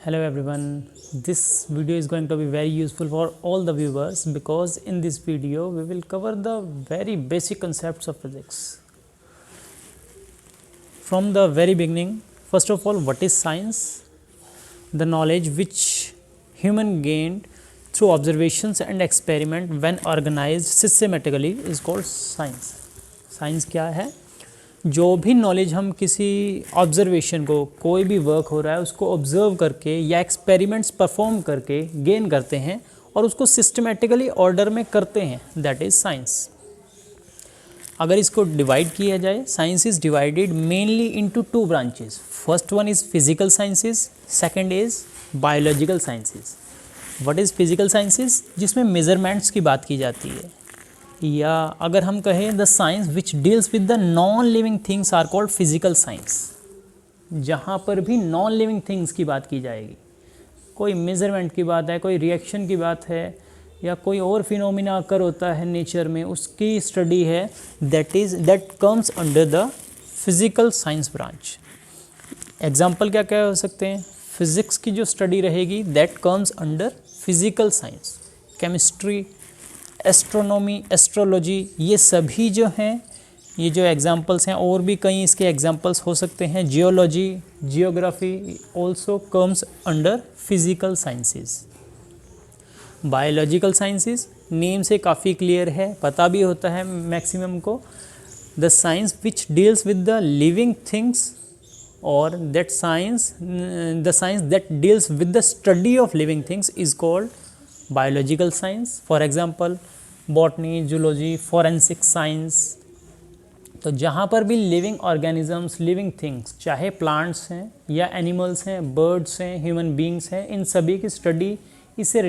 Hello everyone, this video is going to be very useful for all the viewers because in this video we will cover the very basic concepts of physics. From the very beginning, first of all, what is science? The knowledge which human gained through observations and experiment when organized systematically is called science. Science क्या है? जो भी knowledge हम किसी observation को, कोई भी work हो रहा है उसको ऑब्जर्व करके या एक्सपेरिमेंट्स परफॉर्म करके गेन करते हैं और उसको सिस्टमेटिकली ऑर्डर में करते हैं, दैट इज़ साइंस. अगर इसको डिवाइड किया जाए, science is divided mainly into two branches. First one is physical sciences, second is biological sciences. What is physical sciences? जिसमें मेजरमेंट्स की बात की जाती है, या अगर हम कहें the science which deals with the non living things are called physical science. जहाँ पर भी नॉन लिविंग थिंग्स की बात की जाएगी, कोई मेजरमेंट की बात है, कोई रिएक्शन की बात है, या कोई और फिनोमिना अकर होता है नेचर में, उसकी स्टडी है, that comes under the physical science branch. Example क्या क्या हो सकते हैं? फिजिक्स की जो स्टडी रहेगी that comes under physical science. Chemistry, astronomy, astrology, ये सभी जो हैं, ये जो एग्जांपल्स हैं, और भी कई इसके एग्जांपल्स हो सकते हैं. Geology, geography also comes under physical sciences. Biological sciences name से काफ़ी क्लियर है, पता भी होता है मैक्सिमम को. The science which deals with the living things और the science that deals with the study of living things is called biological science. For example botany, zoology, forensic science. तो जहाँ पर भी लिविंग ऑर्गेनिजम्स, लिविंग थिंग्स, चाहे plants हैं या animals हैं, birds हैं, ह्यूमन बींग्स हैं, इन सभी की स्टडी, इनसे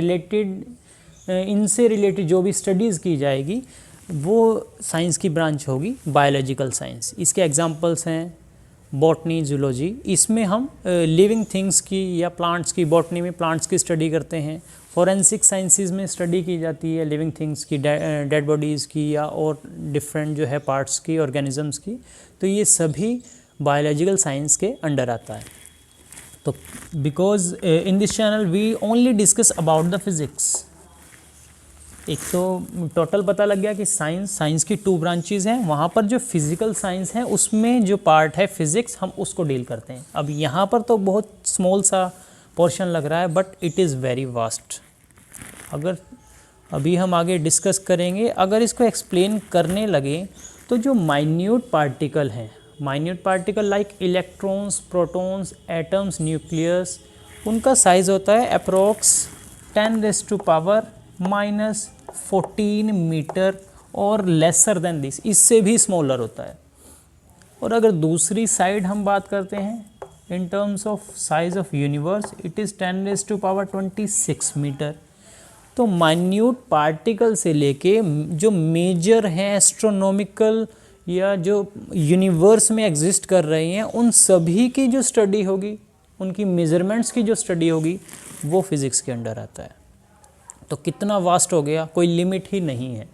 रिलेटेड जो भी स्टडीज़ की जाएगी वो साइंस की ब्रांच होगी बायोलॉजिकल साइंस. इसके एग्जांपल्स हैं बॉटनी, जूलॉजी. इसमें हम लिविंग थिंग्स की या प्लांट्स की, बॉटनी में प्लांट्स की स्टडी करते हैं. फॉरेंसिक साइंसेस में स्टडी की जाती है लिविंग थिंग्स की, डेड बॉडीज़ की, या और डिफरेंट जो है पार्ट्स की, ऑर्गेनिजम्स की. तो ये सभी बायोलॉजिकल साइंस के अंडर आता है. तो because in this channel we only discuss about the physics. एक तो टोटल पता लग गया कि साइंस की टू ब्रांचेज हैं. वहाँ पर जो फिज़िकल साइंस है उसमें जो पार्ट है फिज़िक्स, हम उसको डील करते हैं. अब यहाँ पर तो बहुत स्मॉल सा पोर्शन लग रहा है, but it is very vast. अगर अभी हम आगे डिस्कस करेंगे, अगर इसको एक्सप्लेन करने लगे तो जो माइन्यूट पार्टिकल हैं, minute particle like electrons, protons, atoms, nucleus, उनका साइज़ होता है अप्रोक्स 10⁻⁻14 मीटर और लेसर देन दिस, इससे भी स्मॉलर होता है. और अगर दूसरी साइड हम बात करते हैं in terms of size of universe, it is 10⁻26 metre. तो माइन्यूट पार्टिकल से लेके जो मेजर हैं एस्ट्रोनॉमिकल या जो यूनिवर्स में एग्जिस्ट कर रहे हैं, उन सभी की जो स्टडी होगी, उनकी मेजरमेंट्स की जो स्टडी होगी, वो फिज़िक्स के अंडर आता है. तो कितना वास्ट हो गया, कोई लिमिट ही नहीं है.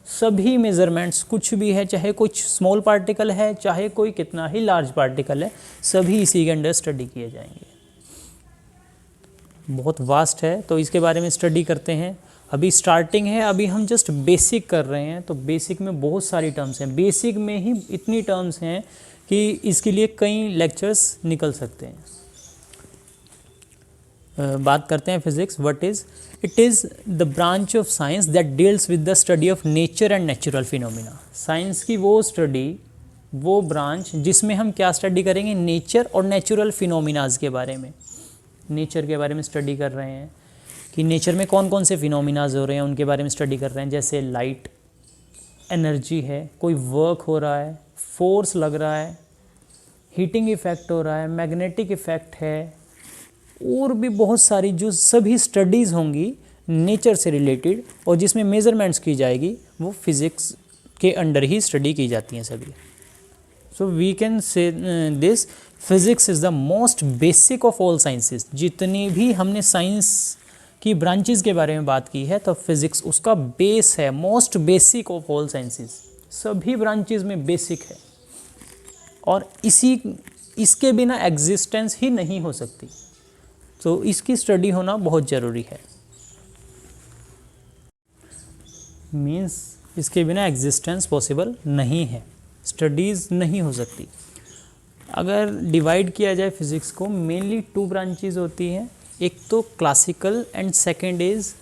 सभी मेजरमेंट्स, कुछ भी है, चाहे कुछ स्मॉल पार्टिकल है, चाहे कोई कितना ही लार्ज पार्टिकल है, सभी इसी के अंडर स्टडी किए जाएंगे. बहुत वास्ट है, तो इसके बारे में स्टडी करते हैं. अभी स्टार्टिंग है, अभी हम जस्ट बेसिक कर रहे हैं. तो बेसिक में बहुत सारी टर्म्स हैं, बेसिक में ही इतनी टर्म्स हैं कि इसके लिए कई लेक्चर्स निकल सकते हैं. बात करते हैं physics. What is it? Is the branch of science that deals with the study of nature and natural phenomena. Science की वो स्टडी, वो ब्रांच जिसमें हम क्या स्टडी करेंगे? नेचर और नेचुरल फिनोमिनाज के बारे में. नेचर के बारे में स्टडी कर रहे हैं कि नेचर में कौन कौन से फिनोमिनाज हो रहे हैं, उनके बारे में स्टडी कर रहे हैं. जैसे लाइट, एनर्जी है, कोई वर्क हो रहा है, फोर्स लग रहा है, हीटिंग इफ़ेक्ट हो रहा है, मैग्नेटिक इफ़ेक्ट है, और भी बहुत सारी जो सभी स्टडीज़ होंगी नेचर से रिलेटेड और जिसमें मेजरमेंट्स की जाएगी, वो फिज़िक्स के अंडर ही स्टडी की जाती हैं सभी. So we can say this physics is the most basic of all sciences. जितनी भी हमने साइंस की ब्रांचेस के बारे में बात की है, तो फिज़िक्स उसका बेस है, most basic of all sciences. सभी ब्रांचेस में बेसिक है और इसके बिना एग्जिस्टेंस ही नहीं हो सकती. तो इसकी स्टडी होना बहुत ज़रूरी है। मीन्स इसके बिना एग्जिस्टेंस पॉसिबल नहीं है, स्टडीज़ नहीं हो सकती। अगर डिवाइड किया जाए फिज़िक्स को, मेनली 2 ब्रांचेज होती हैं, एक तो classical and second is,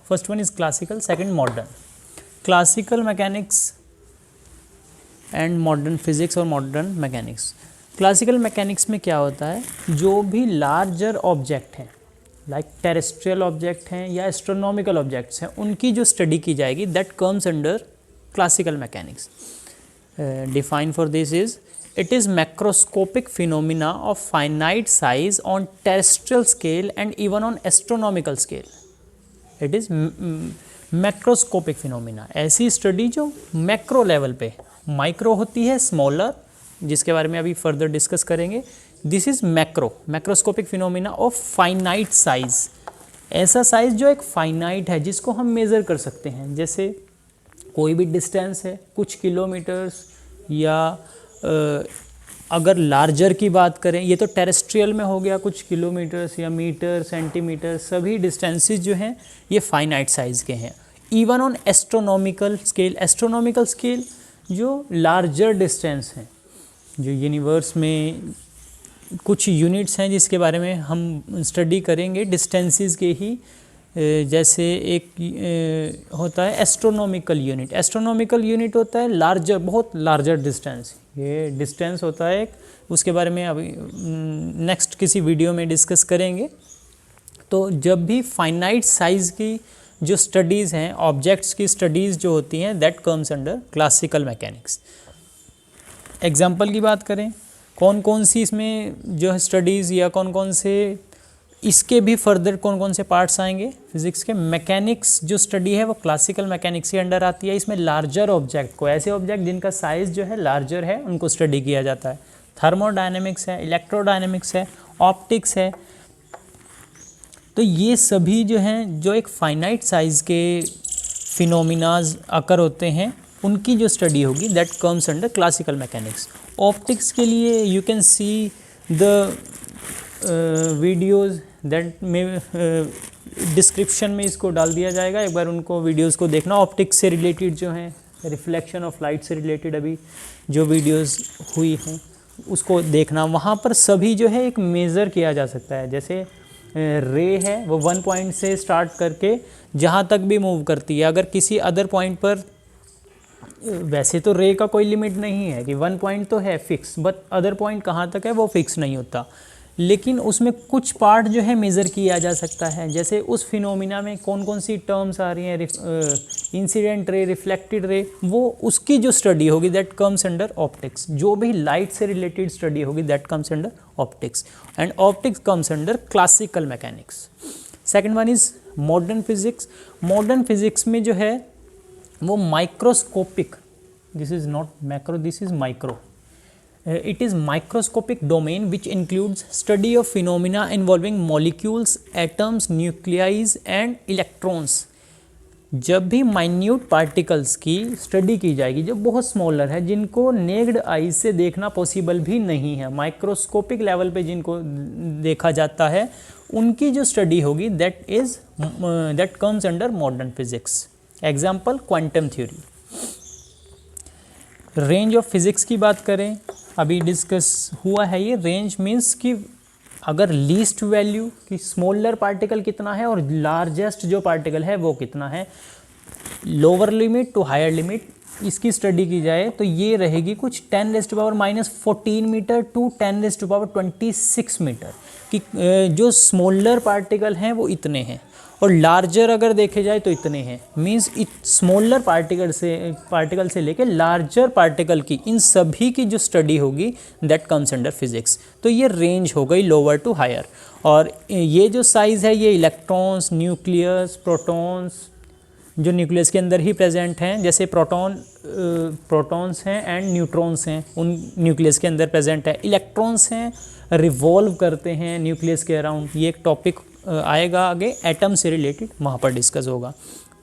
first one is classical, second modern. Classical mechanics and modern physics और मॉडर्न मैकेनिक्स। क्लासिकल मैकेनिक्स में क्या होता है, जो भी लार्जर ऑब्जेक्ट हैं, लाइक टेरेस्ट्रियल ऑब्जेक्ट हैं या एस्ट्रोनॉमिकल ऑब्जेक्ट्स हैं, उनकी जो स्टडी की जाएगी, that comes under classical mechanics. Define for this is, it is macroscopic phenomena of finite size on terrestrial scale and even on astronomical scale. It is macroscopic phenomena, ऐसी study जो macro level पे, micro होती है smaller, जिसके बारे में अभी further discuss करेंगे। This is macroscopic phenomena of finite size, ऐसा साइज जो एक फाइनाइट है, जिसको हम मेज़र कर सकते हैं। जैसे कोई भी डिस्टेंस है कुछ किलोमीटर्स, या अगर लार्जर की बात करें, ये तो टेरेस्ट्रियल में हो गया, कुछ किलोमीटर्स या मीटर, सेंटीमीटर, सभी डिस्टेंसेस जो हैं ये फाइनाइट साइज़ के हैं। Even on astronomical scale, astronomical scale जो लार्जर डिस्टेंस हैं, जो यूनिवर्स में कुछ यूनिट्स हैं जिसके बारे में हम स्टडी करेंगे, डिस्टेंसेस के ही। जैसे एक होता है एस्ट्रोनॉमिकल यूनिट, एस्ट्रोनॉमिकल यूनिट होता है लार्जर, बहुत लार्जर डिस्टेंस, ये डिस्टेंस होता है एक, उसके बारे में अभी नेक्स्ट किसी वीडियो में डिस्कस करेंगे। तो जब भी फाइनाइट साइज़ की जो स्टडीज़ हैं, ऑब्जेक्ट्स की स्टडीज़ जो होती हैं, that comes under classical mechanics. Example की बात करें, कौन कौन सी इसमें जो है स्टडीज़, या कौन कौन से इसके भी फर्दर कौन कौन से पार्ट्स आएंगे फिज़िक्स के। मैकेनिक्स जो स्टडी है वो क्लासिकल मैकेनिक्स के अंडर आती है। इसमें लार्जर ऑब्जेक्ट को, ऐसे ऑब्जेक्ट जिनका साइज़ जो है लार्जर है, उनको स्टडी किया जाता है। थर्मोडायनेमिक्स है, इलेक्ट्रोडायनेमिक्स है, ऑप्टिक्स है। तो ये सभी जो हैं, जो एक फाइनाइट साइज़ के फिनोमिनाज अकर होते हैं, उनकी जो स्टडी होगी, that comes under classical mechanics. Optics के लिए you can see the videos that में डिस्क्रिप्शन में इसको डाल दिया जाएगा, एक बार उनको वीडियोज़ को देखना। ऑप्टिक्स से रिलेटेड जो हैं, रिफ्लेक्शन ऑफ लाइट से रिलेटेड अभी जो वीडियोज़ हुई हैं उसको देखना। वहाँ पर सभी जो है एक मेज़र किया जा सकता है। जैसे रे है, वो 1 पॉइंट से स्टार्ट करके जहाँ तक भी मूव करती है। अगर किसी अदर पॉइंट पर, वैसे तो रे का कोई लिमिट नहीं है कि 1 पॉइंट तो है फिक्स, बट अदर पॉइंट कहाँ तक है वो फिक्स नहीं होता, लेकिन उसमें कुछ पार्ट जो है मेज़र किया जा सकता है। जैसे उस फिनोमिना में कौन कौन सी टर्म्स आ रही हैं, इंसिडेंट रे, रिफ्लेक्टेड रे, वो उसकी जो स्टडी होगी, दैट कम्स अंडर ऑप्टिक्स। जो भी लाइट से रिलेटेड स्टडी होगी, that comes under optics, and optics comes under classical mechanics. Second one is modern physics. Modern physics में जो है वो microscopic, this is not macro, this is micro, it is microscopic domain which includes study of phenomena involving molecules, atoms, nuclei and electrons। जब भी minute particles की study की जाएगी, जो बहुत स्मॉलर है, जिनको नेक्ड आई से देखना पॉसिबल भी नहीं है, माइक्रोस्कोपिक लेवल पे जिनको देखा जाता है, उनकी जो स्टडी होगी, that comes under modern physics. Example quantum theory. Range of physics की बात करें, अभी डिस्कस हुआ है ये। रेंज मीन्स कि अगर लीस्ट वैल्यू कि स्मॉलर पार्टिकल कितना है और लार्जेस्ट जो पार्टिकल है वो कितना है, lower limit to higher limit, इसकी स्टडी की जाए तो ये रहेगी कुछ 10⁻⁻14 मीटर टू 10⁻26 मीटर कि जो स्मॉलर पार्टिकल हैं वो इतने हैं, और लार्जर अगर देखे जाए तो इतने हैं। मींस स्मॉलर पार्टिकल से लेके लार्जर पार्टिकल की, इन सभी की जो स्टडी होगी, दैट कम्स अंडर फिजिक्स। तो ये रेंज हो गई लोअर टू हायर। और ये जो साइज़ है, ये इलेक्ट्रॉन्स, न्यूक्लियस, प्रोटॉन्स, जो न्यूक्लियस के अंदर ही प्रेजेंट हैं, जैसे प्रोटॉन्स हैं एंड न्यूट्रॉन्स हैं, उन न्यूक्लियस के अंदर प्रेजेंट है। इलेक्ट्रॉन्स हैं, रिवॉल्व करते हैं न्यूक्लियस के अराउंड, ये एक टॉपिक आएगा आगे, एटम से रिलेटेड, वहाँ पर डिस्कस होगा।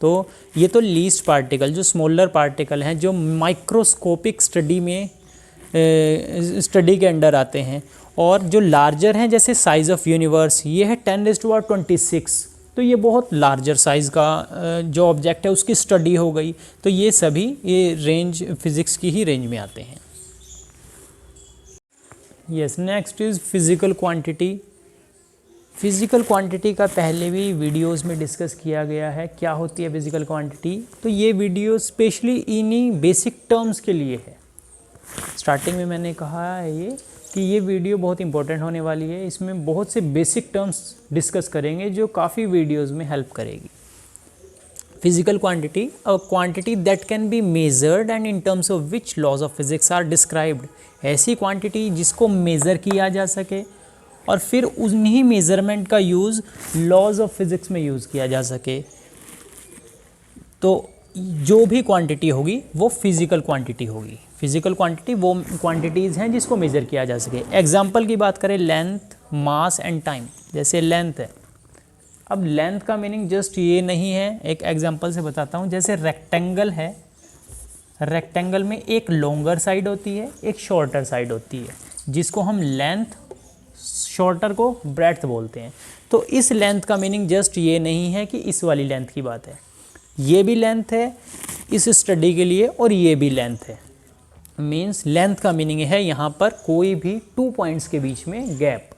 तो ये तो लीस्ट पार्टिकल, जो स्मॉलर पार्टिकल हैं, जो माइक्रोस्कोपिक स्टडी के अंडर आते हैं। और जो लार्जर हैं जैसे साइज़ ऑफ यूनिवर्स ये है 10⁻26, तो ये बहुत लार्जर साइज़ का जो ऑब्जेक्ट है उसकी स्टडी हो गई। तो ये सभी ये रेंज फिज़िक्स की ही रेंज में आते हैं। Yes, next is physical quantity. Physical quantity का पहले भी वीडियोस में डिस्कस किया गया है, क्या होती है फिज़िकल क्वांटिटी। तो ये वीडियो स्पेशली इन्हीं बेसिक टर्म्स के लिए है। स्टार्टिंग में मैंने कहा है कि ये वीडियो बहुत इंपॉर्टेंट होने वाली है, इसमें बहुत से बेसिक टर्म्स डिस्कस करेंगे जो काफ़ी वीडियोज़ में हेल्प करेगी। Physical quantity, a quantity that can be measured and in terms of which laws of physics are described. ऐसी क्वांटिटी जिसको मेज़र किया जा सके और फिर उन्हीं मेज़रमेंट का यूज़ लॉज ऑफ फिज़िक्स में यूज़ किया जा सके। तो जो भी क्वांटिटी होगी वो फिज़िकल क्वांटिटी होगी। फिज़िकल क्वांटिटी वो क्वांटिटीज़ हैं जिसको मेज़र किया जा सके। एग्जांपल की बात करें, लेंथ, मास एंड टाइम। जैसे लेंथ है, अब लेंथ का मीनिंग जस्ट ये नहीं है, एक एग्जांपल से बताता हूँ। जैसे रेक्टेंगल है, रेक्टेंगल में एक लॉन्गर साइड होती है, एक शॉर्टर साइड होती है, जिसको हम लेंथ, शॉर्टर को ब्रेड्थ बोलते हैं। तो इस लेंथ का मीनिंग जस्ट ये नहीं है कि इस वाली लेंथ की बात है, ये भी लेंथ है इस स्टडी के लिए और ये भी लेंथ है। मीन्स लेंथ का मीनिंग है यहाँ पर कोई भी 2 पॉइंट्स के बीच में गैप,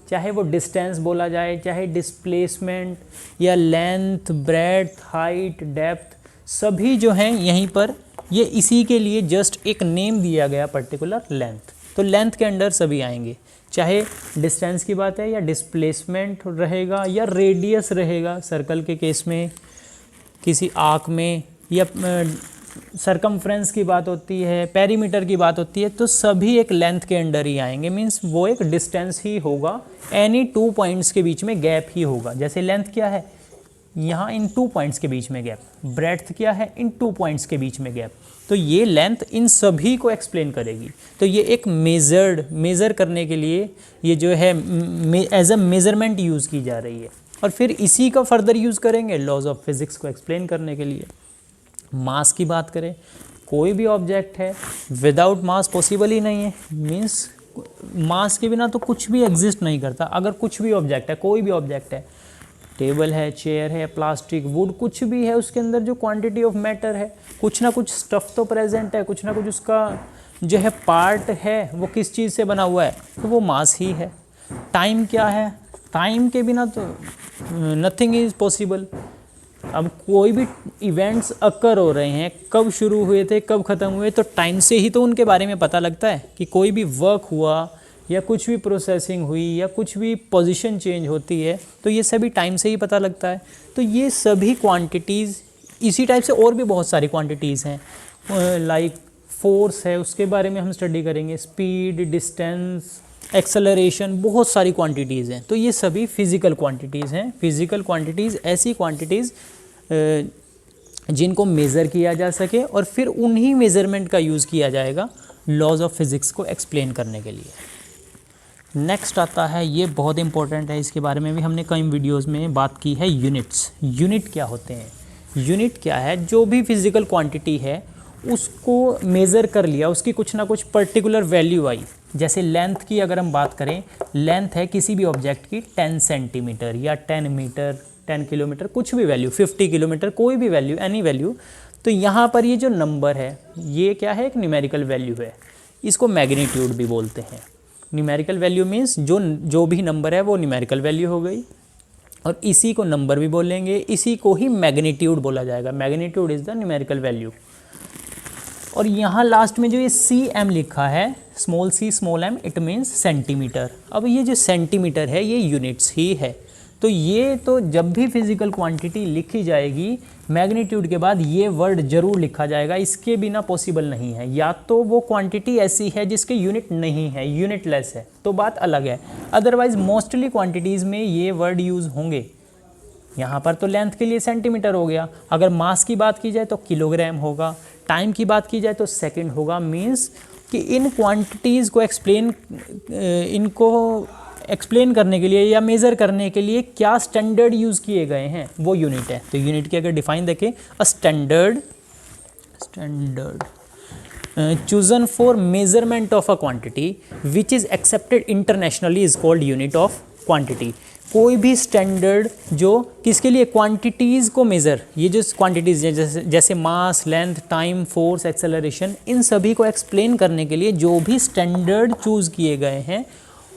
चाहे वो डिस्टेंस बोला जाए, चाहे डिस्प्लेसमेंट या लेंथ, ब्रेड्थ, हाइट, डेप्थ, सभी जो हैं यहीं पर ये इसी के लिए जस्ट एक नेम दिया गया पर्टिकुलर लेंथ। तो लेंथ के अंडर सभी आएंगे, चाहे डिस्टेंस की बात है या डिस्प्लेसमेंट रहेगा या रेडियस रहेगा, सर्कल के केस में, किसी आर्क में, या सरकमफ्रेंस की बात होती है, पेरीमीटर की बात होती है, तो सभी एक लेंथ के अंडर ही आएंगे। मीन्स वो एक डिस्टेंस ही होगा, एनी 2 पॉइंट्स के बीच में गैप ही होगा। जैसे लेंथ क्या है, यहाँ इन 2 पॉइंट्स के बीच में गैप, ब्रेड्थ क्या है, इन 2 पॉइंट्स के बीच में गैप। तो ये लेंथ इन सभी को एक्सप्लेन करेगी। तो ये एक मेज़र करने के लिए ये जो है एज अ मेज़रमेंट यूज़ की जा रही है, और फिर इसी का फर्दर यूज़ करेंगे लॉज ऑफ फिज़िक्स को एक्सप्लेन करने के लिए। मास की बात करें, कोई भी ऑब्जेक्ट है विदाउट मास पॉसिबल ही नहीं है। मीन्स मास के बिना तो कुछ भी एग्जिस्ट नहीं करता। अगर कुछ भी ऑब्जेक्ट है, कोई भी ऑब्जेक्ट है, टेबल है, चेयर है, प्लास्टिक, वुड, कुछ भी है, उसके अंदर जो क्वांटिटी ऑफ मैटर है, कुछ ना कुछ स्टफ़ तो प्रेजेंट है, कुछ ना कुछ उसका जो है पार्ट है, वो किस चीज़ से बना हुआ है, तो वो मास ही है। टाइम क्या है, टाइम के बिना तो नथिंग इज़ पॉसिबल। अब कोई भी इवेंट्स अकर हो रहे हैं, कब शुरू हुए थे, कब ख़त्म हुए, तो टाइम से ही तो उनके बारे में पता लगता है कि कोई भी वर्क हुआ या कुछ भी प्रोसेसिंग हुई या कुछ भी पोजीशन चेंज होती है, तो ये सभी टाइम से ही पता लगता है। तो ये सभी क्वांटिटीज़, इसी टाइप से और भी बहुत सारी क्वांटिटीज़ हैं, लाइक फोर्स है, उसके बारे में हम स्टडी करेंगे, स्पीड, डिस्टेंस, एक्सेलरेशन, बहुत सारी क्वांटिटीज़ हैं। तो ये सभी फिज़िकल क्वांटिटीज़ हैं। फिज़िकल क्वांटिटीज़ ऐसी क्वांटिटीज़ जिनको मेज़र किया जा सके और फिर उन्हीं मेज़रमेंट का यूज़ किया जाएगा लॉज ऑफ फिज़िक्स को एक्सप्लेन करने के लिए। नेक्स्ट आता है, ये बहुत इंपॉर्टेंट है, इसके बारे में भी हमने कई वीडियोस में बात की है, यूनिट्स। यूनिट क्या होते हैं? यूनिट क्या है? जो भी फिज़िकल क्वांटिटी है उसको मेज़र कर लिया, उसकी कुछ ना कुछ पर्टिकुलर वैल्यू आई। जैसे लेंथ की अगर हम बात करें, लेंथ है किसी भी ऑब्जेक्ट की 10 सेंटीमीटर या 10 मीटर, 10 किलोमीटर, कुछ भी वैल्यू, 50 किलोमीटर, कोई भी वैल्यू, एनी वैल्यू। तो यहाँ पर ये जो नंबर है, ये क्या है? एक न्यूमेरिकल वैल्यू है। इसको मैग्नीट्यूड भी बोलते हैं। न्यूमेरिकल वैल्यू मीन्स जो भी नंबर है वो न्यूमेरिकल वैल्यू हो गई, और इसी को नंबर भी बोलेंगे, इसी को ही मैग्नीट्यूड बोला जाएगा। Magnitude is the numerical value. और यहाँ लास्ट में जो ये CM लिखा है, small c small m, it means centimetre. अब ये जो सेंटीमीटर है ये यूनिट्स ही है। तो ये तो जब भी फिज़िकल क्वांटिटी लिखी जाएगी, मैग्नीट्यूड के बाद ये वर्ड ज़रूर लिखा जाएगा, इसके बिना पॉसिबल नहीं है। या तो वो क्वांटिटी ऐसी है जिसके यूनिट नहीं है, यूनिटलेस है, तो बात अलग है। अदरवाइज मोस्टली क्वांटिटीज़ में ये वर्ड यूज़ होंगे। यहाँ पर तो लेंथ के लिए सेंटीमीटर हो गया, अगर मास की बात की जाए तो किलोग्राम होगा, टाइम की बात की जाए तो सेकंड होगा। मीन्स कि इन क्वांटिटीज़ को एक्सप्लेन करने के लिए या मेज़र करने के लिए क्या स्टैंडर्ड यूज़ किए गए हैं, वो यूनिट है। तो यूनिट की अगर डिफाइन देखें, a standard chosen for measurement of a quantity which is accepted internationally is called unit of quantity. कोई भी स्टैंडर्ड जो किसके लिए, क्वांटिटीज़ को मेज़र, ये जो क्वांटिटीज़ जैसे mass, length, time, force, acceleration, इन सभी को एक्सप्लेन करने के लिए जो भी स्टैंडर्ड चूज़ किए गए हैं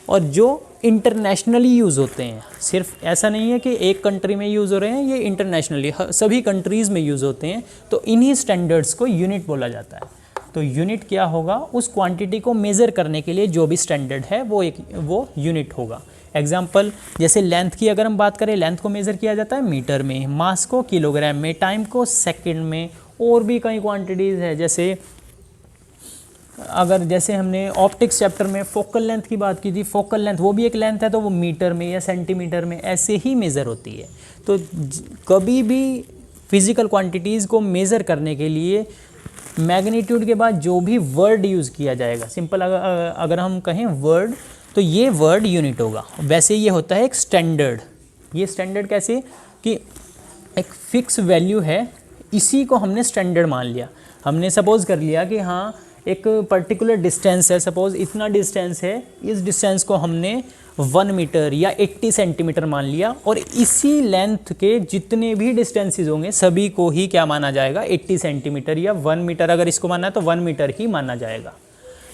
और जो इंटरनेशनली यूज़ होते हैं, सिर्फ ऐसा नहीं है कि एक कंट्री में यूज़ हो रहे हैं, ये इंटरनेशनली सभी कंट्रीज़ में यूज़ होते हैं, तो इन्हीं स्टैंडर्ड्स को यूनिट बोला जाता है। तो यूनिट क्या होगा, उस क्वांटिटी को मेज़र करने के लिए जो भी स्टैंडर्ड है वो यूनिट होगा। एग्जाम्पल जैसे लेंथ की अगर हम बात करें, लेंथ को मेज़र किया जाता है मीटर में, मास को किलोग्राम में, टाइम को सेकंड में, और भी कई क्वांटिटीज़ है। जैसे अगर जैसे हमने ऑप्टिक्स चैप्टर में फोकल लेंथ की बात की थी, फोकल लेंथ वो भी एक लेंथ है, तो वो मीटर में या सेंटीमीटर में ऐसे ही मेज़र होती है। तो कभी भी फिज़िकल क्वांटिटीज़ को मेज़र करने के लिए मैग्नीट्यूड के बाद जो भी वर्ड यूज़ किया जाएगा, सिंपल अगर हम कहें वर्ड, तो ये वर्ड यूनिट होगा। वैसे ये होता है एक स्टैंडर्ड। ये स्टैंडर्ड कैसे कि एक फिक्स वैल्यू है, इसी को हमने स्टैंडर्ड मान लिया। हमने सपोज़ कर लिया कि हाँ एक पर्टिकुलर डिस्टेंस है, सपोज़ इतना डिस्टेंस है, इस डिस्टेंस को हमने 1 मीटर या 80 सेंटीमीटर मान लिया, और इसी लेंथ के जितने भी डिस्टेंसेस होंगे सभी को ही क्या माना जाएगा, 80 सेंटीमीटर या 1 मीटर। अगर इसको मानना है तो 1 मीटर ही माना जाएगा।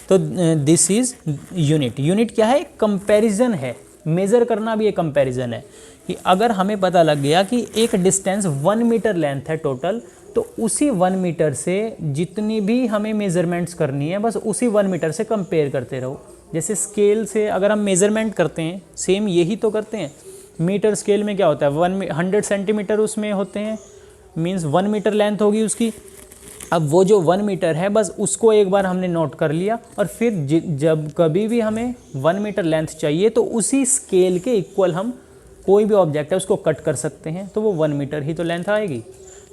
तो दिस इज़ यूनिट। यूनिट क्या है, कंपैरिजन है। मेज़र करना भी एक कंपैरिजन है कि अगर हमें पता लग गया कि एक डिस्टेंस 1 मीटर लेंथ है टोटल, तो उसी 1 मीटर से जितनी भी हमें मेज़रमेंट्स करनी है बस उसी 1 मीटर से कंपेयर करते रहो। जैसे स्केल से अगर हम मेज़रमेंट करते हैं, सेम यही तो करते हैं। मीटर स्केल में क्या होता है, 100 सेंटीमीटर उसमें होते हैं, मीन्स 1 मीटर लेंथ होगी उसकी। अब वो जो 1 मीटर है बस उसको एक बार हमने नोट कर लिया, और फिर जब कभी भी हमें 1 मीटर लेंथ चाहिए तो उसी स्केल के इक्वल हम कोई भी ऑब्जेक्ट है उसको कट कर सकते हैं, तो वो 1 मीटर ही तो लेंथ आएगी।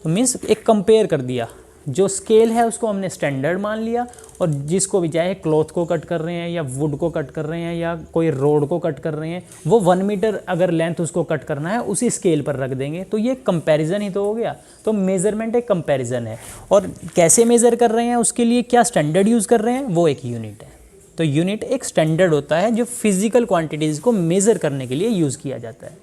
तो मीन्स एक कंपेयर कर दिया, जो स्केल है उसको हमने स्टैंडर्ड मान लिया, और जिसको भी चाहे क्लॉथ को कट कर रहे हैं या वुड को कट कर रहे हैं या कोई रोड को कट कर रहे हैं, वो 1 मीटर अगर लेंथ उसको कट करना है उसी स्केल पर रख देंगे। तो ये कंपैरिजन ही तो हो गया। तो मेज़रमेंट एक कंपैरिजन है, और कैसे मेज़र कर रहे हैं उसके लिए क्या स्टैंडर्ड यूज़ कर रहे हैं वो एक यूनिट है। तो यूनिट एक स्टैंडर्ड होता है जो फिज़िकल क्वांटिटीज़ को मेज़र करने के लिए यूज़ किया जाता है।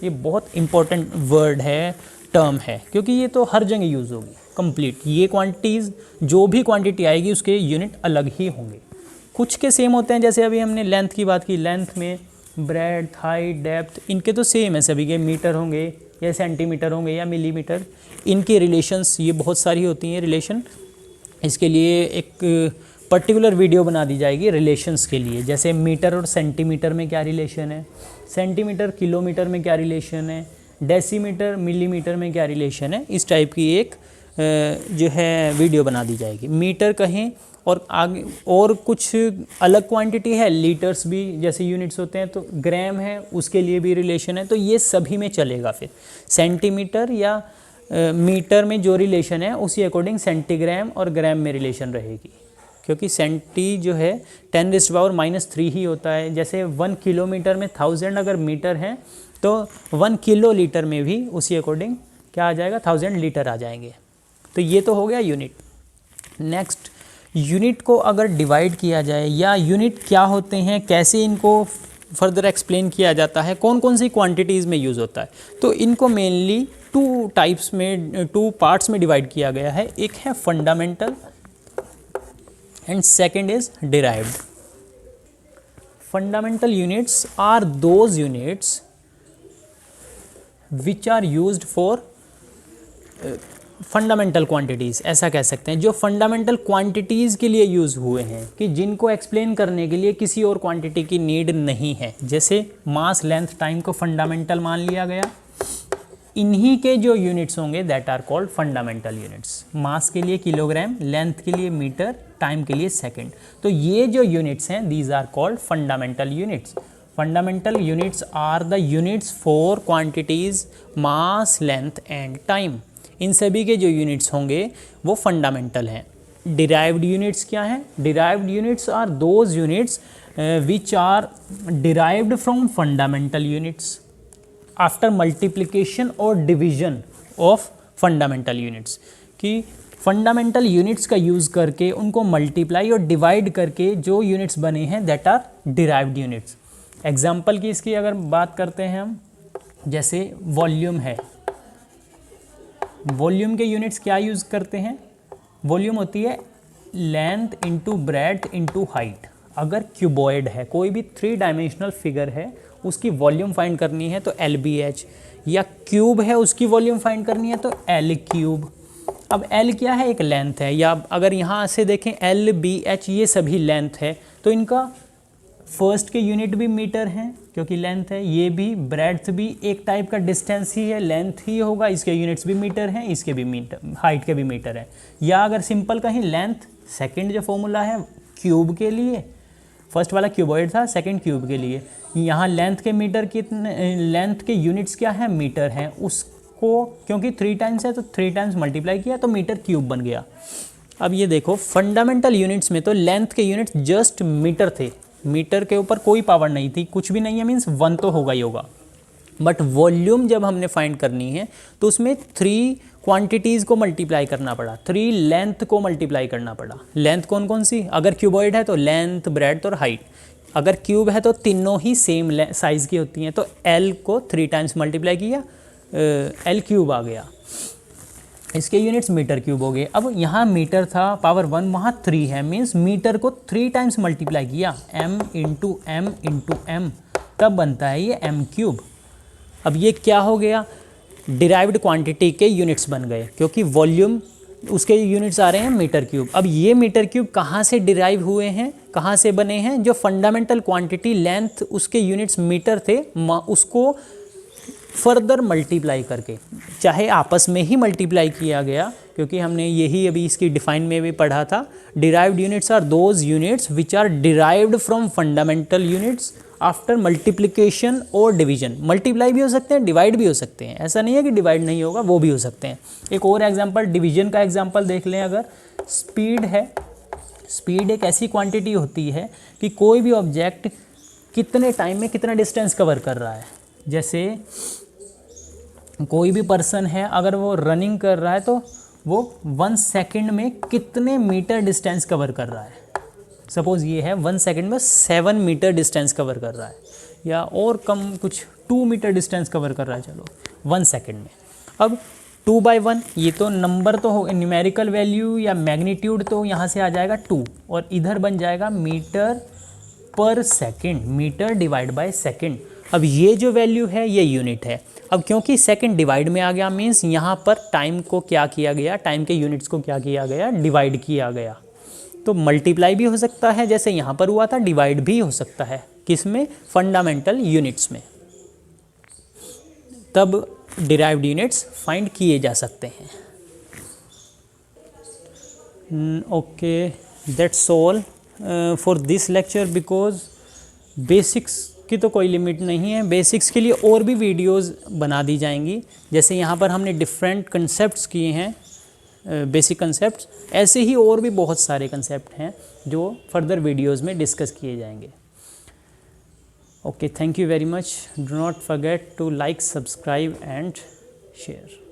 ये बहुत इंपॉर्टेंट वर्ड है, टर्म है, क्योंकि ये तो हर जगह यूज़ होगी कंप्लीट। ये क्वांटिटीज़ जो भी क्वांटिटी आएगी उसके यूनिट अलग ही होंगे। कुछ के सेम होते हैं, जैसे अभी हमने लेंथ की बात की, लेंथ में ब्रेड्थ, हाइट, डेप्थ, इनके तो सेम है सभी के, मीटर होंगे या सेंटीमीटर होंगे या मिलीमीटर। इनके रिलेशंस ये बहुत सारी होती हैं रिलेशन। इसके लिए एक पर्टिकुलर वीडियो बना दी जाएगी रिलेशंस के लिए, जैसे मीटर और सेंटीमीटर में क्या रिलेशन है, सेंटीमीटर किलोमीटर में क्या रिलेशन है, डेसीमीटर मिलीमीटर में क्या रिलेशन है। इस टाइप की एक जो है वीडियो बना दी जाएगी। मीटर कहें और आगे और कुछ अलग क्वांटिटी है, लीटर्स भी जैसे यूनिट्स होते हैं, तो ग्राम है उसके लिए भी रिलेशन है, तो ये सभी में चलेगा। फिर सेंटीमीटर या मीटर में जो रिलेशन है उसी अकॉर्डिंग सेंटीग्राम और ग्राम में रिलेशन रहेगी, क्योंकि सेंटी जो है 10⁻³ ही होता है। जैसे 1 किलोमीटर में 1000 अगर मीटर है तो 1 किलो लीटर में भी उसी अकॉर्डिंग क्या आ जाएगा, 1000 लीटर आ जाएंगे। तो ये तो हो गया यूनिट। नेक्स्ट, यूनिट को अगर डिवाइड किया जाए, या यूनिट क्या होते हैं, कैसे इनको फर्दर एक्सप्लेन किया जाता है, कौन कौन सी क्वांटिटीज़ में यूज़ होता है, तो इनको मेनली 2 पार्ट्स में डिवाइड किया गया है। एक है fundamental and second is derived. Fundamental units are those units which are used for fundamental quantities, ऐसा कह सकते हैं, जो फंडामेंटल क्वांटिटीज़ के लिए यूज़ हुए हैं, कि जिनको एक्सप्लेन करने के लिए किसी और क्वांटिटी की नीड नहीं है। जैसे मास, लेंथ, टाइम को फंडामेंटल मान लिया गया, इन्हीं के जो यूनिट्स होंगे that are called fundamental units. Mass के लिए किलोग्राम, लेंथ के लिए मीटर, टाइम के लिए सेकेंड। तो ये जो यूनिट्स हैं these are called fundamental units. Fundamental units are the units for quantities mass, length and time. इन सभी के जो यूनिट्स होंगे वो फंडामेंटल हैं। डिराइव्ड यूनिट्स क्या हैं? Derived units are those units which are derived from fundamental units after multiplication और डिवीजन ऑफ फंडामेंटल यूनिट्स। कि फंडामेंटल यूनिट्स का यूज़ करके उनको मल्टीप्लाई और डिवाइड करके जो यूनिट्स बने हैं that are derived units. Example की इसकी अगर बात करते हैं हम, जैसे वॉल्यूम है, वॉल्यूम के यूनिट्स क्या यूज़ करते हैं, वॉल्यूम होती है length into breadth into height. अगर क्यूबॉइड है, कोई भी 3 डायमेंशनल फिगर है, उसकी वॉल्यूम फाइंड करनी है तो LBH, या क्यूब है उसकी वॉल्यूम फाइंड करनी है तो L क्यूब। अब L क्या है, एक लेंथ है, या अगर यहाँ से देखें LBH ये सभी लेंथ है, तो इनका फर्स्ट के यूनिट भी मीटर हैं क्योंकि लेंथ है, ये भी ब्रेड्थ भी एक टाइप का डिस्टेंस ही है, लेंथ ही होगा, इसके यूनिट्स भी मीटर हैं, इसके भी मीटर, हाइट के भी मीटर है। या अगर सिंपल कहीं लेंथ, सेकंड जो फॉर्मूला है क्यूब के लिए, फर्स्ट वाला क्यूबॉइड था, सेकंड क्यूब के लिए, यहाँ लेंथ के मीटर कितने, लेंथ के यूनिट्स क्या है, मीटर हैं, उसको क्योंकि 3 टाइम्स है तो 3 टाइम्स मल्टीप्लाई किया तो मीटर क्यूब बन गया। अब ये देखो फंडामेंटल यूनिट्स में तो लेंथ के यूनिट्स जस्ट मीटर थे, मीटर के ऊपर कोई पावर नहीं थी, कुछ भी नहीं है, मीन्स 1 तो होगा ही होगा। बट वॉल्यूम जब हमने फाइंड करनी है तो उसमें 3 क्वांटिटीज़ को मल्टीप्लाई करना पड़ा, 3 लेंथ को मल्टीप्लाई करना पड़ा। लेंथ कौन कौन सी, अगर क्यूबॉइड है तो लेंथ, ब्रेड्थ और हाइट। अगर क्यूब है तो तीनों ही सेम साइज़ की होती हैं, तो L को 3 टाइम्स मल्टीप्लाई किया, L क्यूब आ गया, इसके यूनिट्स मीटर क्यूब हो गए। अब यहाँ मीटर था पावर 1, वहाँ 3 है, मीन्स मीटर को 3 टाइम्स मल्टीप्लाई किया, m into m into m, तब बनता है ये m क्यूब। अब ये क्या हो गया, डिराइव्ड क्वांटिटी के यूनिट्स बन गए, क्योंकि वॉल्यूम उसके यूनिट्स आ रहे हैं मीटर क्यूब। अब ये मीटर क्यूब कहाँ से डिराइव हुए हैं, कहाँ से बने हैं, जो फंडामेंटल क्वांटिटी लेंथ उसके यूनिट्स मीटर थे, उसको फर्दर मल्टीप्लाई करके, चाहे आपस में ही मल्टीप्लाई किया गया, क्योंकि हमने यही अभी इसकी डिफाइन में भी पढ़ा था, derived units are those units which are derived from fundamental units after multiplication और डिवीजन। मल्टीप्लाई भी हो सकते हैं, डिवाइड भी हो सकते हैं, ऐसा नहीं है कि डिवाइड नहीं होगा, वो भी हो सकते हैं। एक और एग्जांपल डिवीजन का एग्जांपल देख लें, अगर स्पीड है, स्पीड एक ऐसी क्वांटिटी होती है कि कोई भी ऑब्जेक्ट कितने टाइम में कितना डिस्टेंस कवर कर रहा है। जैसे कोई भी पर्सन है, अगर वो रनिंग कर रहा है तो वो 1 सेकेंड में कितने मीटर डिस्टेंस कवर कर रहा है। सपोज़ ये है 1 सेकेंड में 7 मीटर डिस्टेंस कवर कर रहा है, या और कम कुछ 2 मीटर डिस्टेंस कवर कर रहा है, चलो 1 सेकेंड में। अब 2/1 ये तो नंबर तो हो, न्यूमेरिकल वैल्यू या मैग्नीट्यूड तो यहाँ से आ जाएगा 2, और इधर बन जाएगा मीटर पर second, metre divide by second. अब ये जो वैल्यू है ये यूनिट है। अब क्योंकि सेकंड डिवाइड में आ गया, मीन्स यहाँ पर टाइम को क्या किया गया, टाइम के यूनिट्स को क्या किया गया, डिवाइड किया गया। तो मल्टीप्लाई भी हो सकता है जैसे यहाँ पर हुआ था, डिवाइड भी हो सकता है, किसमें, फंडामेंटल यूनिट्स में, तब डिराइव्ड यूनिट्स फाइंड किए जा सकते हैं। Okay, that's all for this lecture, because basics की तो कोई लिमिट नहीं है, बेसिक्स के लिए और भी वीडियोस बना दी जाएंगी। जैसे यहाँ पर हमने डिफरेंट कंसेप्ट्स किए हैं, बेसिक कंसेप्ट्स, ऐसे ही और भी बहुत सारे कंसेप्ट हैं जो फर्दर वीडियोस में डिस्कस किए जाएंगे। Okay, thank you very much. Do not forget to like, subscribe and share.